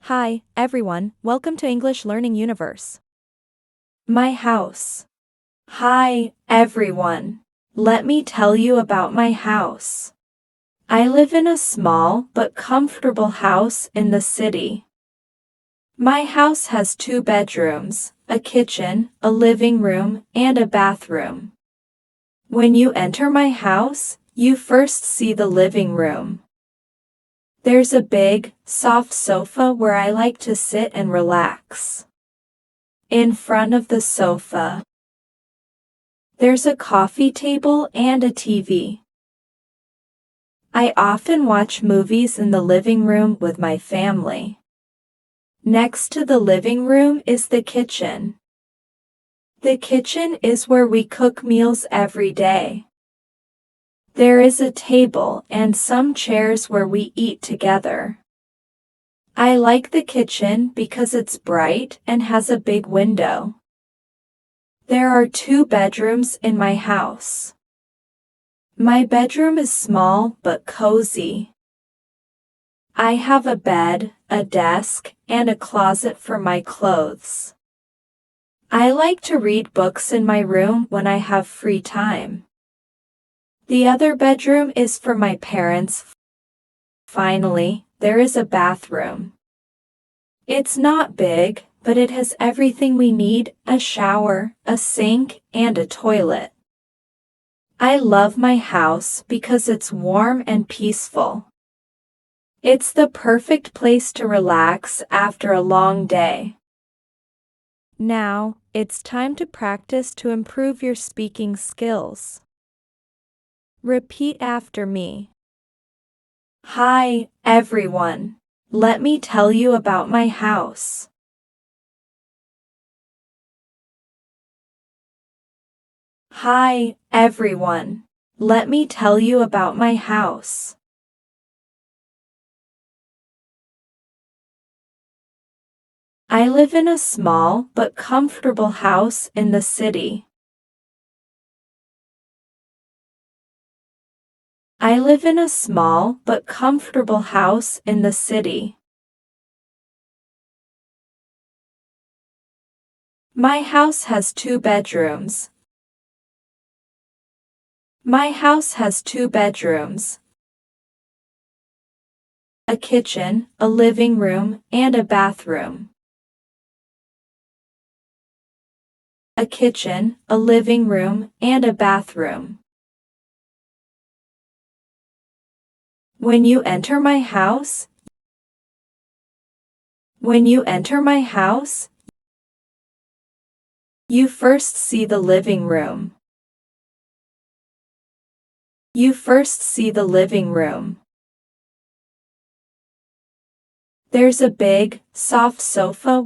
Hi, everyone, welcome to English Learning Universe. My house. Hi, everyone. Let me tell you about my house. I live in a small but comfortable house in the city. My house has 2 bedrooms, a kitchen, a living room, and a bathroom. When you enter my house, you first see the living room. There's a big, soft sofa where I like to sit and relax. In front of the sofa, there's a coffee table and a TV. I often watch movies in the living room with my family. Next to the living room is the kitchen. The kitchen is where we cook meals every day. There is a table and some chairs where we eat together. I like the kitchen because it's bright and has a big window. There are 2 bedrooms in my house. My bedroom is small but cozy. I have a bed, a desk, and a closet for my clothes. I like to read books in my room when I have free time. The other bedroom is for my parents. Finally, there is a bathroom. It's not big, but it has everything we need: a shower, a sink, and a toilet. I love my house because it's warm and peaceful. It's the perfect place to relax after a long day. Now, it's time to practice to improve your speaking skills. Repeat after me. Hi, everyone. Let me tell you about my house. Hi, everyone. Let me tell you about my house. I live in a small but comfortable house in the city. I live in a small but comfortable house in the city. My house has 2 bedrooms. My house has 2 bedrooms, a kitchen, a living room, and a bathroom. A kitchen, a living room, and a bathroom. When you enter my house, you first see the living room. You first see the living room. There's a big, soft sofa.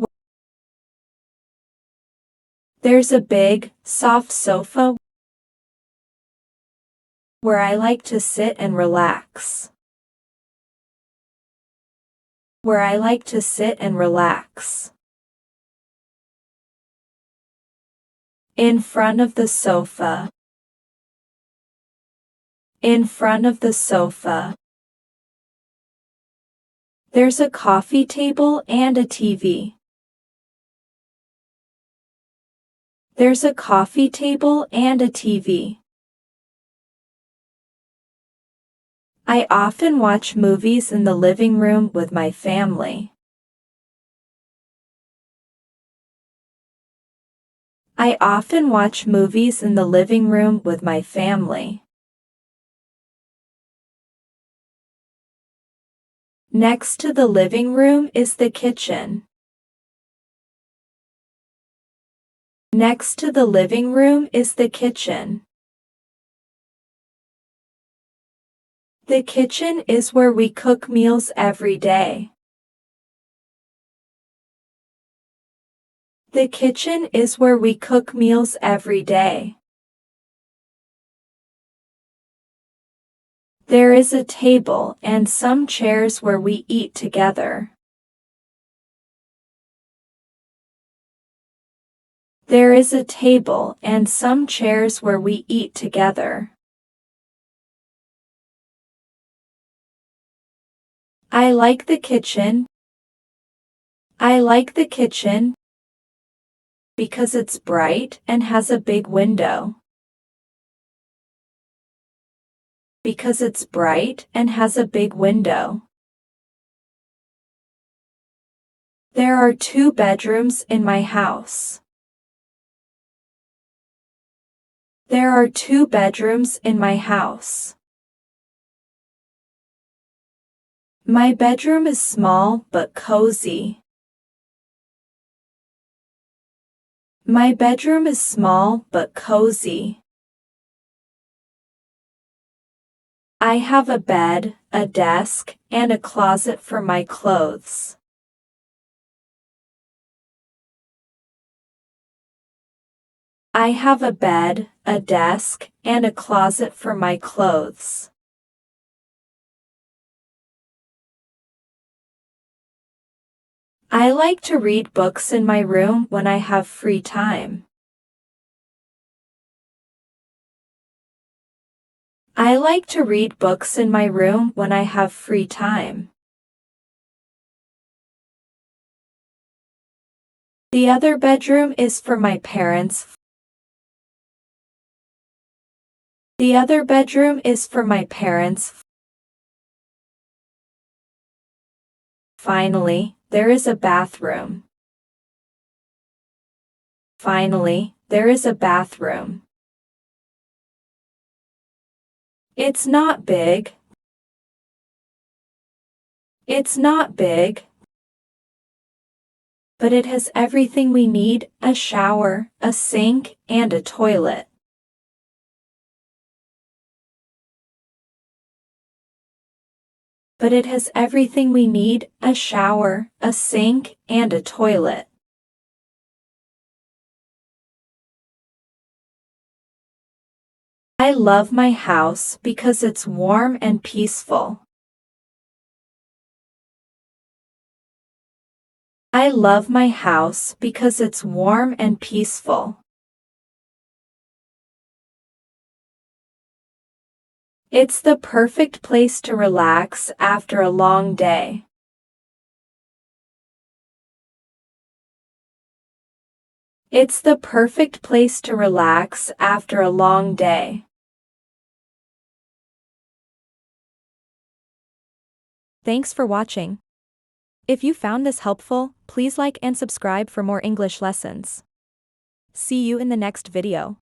There's a big, soft sofa where I like to sit and relax. Where I like to sit and relax. In front of the sofa. In front of the sofa. There's a coffee table and a TV. There's a coffee table and a TV. I often watch movies in the living room with my family. I often watch movies in the living room with my family. Next to the living room is the kitchen. Next to the living room is the kitchen. The kitchen is where we cook meals every day. The kitchen is where we cook meals every day. There is a table and some chairs where we eat together. There is a table and some chairs where we eat together. I like the kitchen I like the kitchen because it's bright and has a big window. Because it's bright and has a big window. There are 2 bedrooms in my house. There are 2 bedrooms in my house. My bedroom is small but cozy. My bedroom is small but cozy. I have a bed, a desk, and a closet for my clothes. I have a bed, a desk, and a closet for my clothes. I like to read books in my room when I have free time. I like to read books in my room when I have free time. The other bedroom is for my parents. The other bedroom is for my parents. Finally, there is a bathroom. Finally, there is a bathroom. It's not big. It's not big. But it has everything we need: a shower, a sink, and a toilet. But it has everything we need: a shower, a sink, and a toilet. I love my house because it's warm and peaceful. I love my house because it's warm and peaceful. It's the perfect place to relax after a long day. It's the perfect place to relax after a long day. Thanks for watching. If you found this helpful, please like and subscribe for more English lessons. See you in the next video.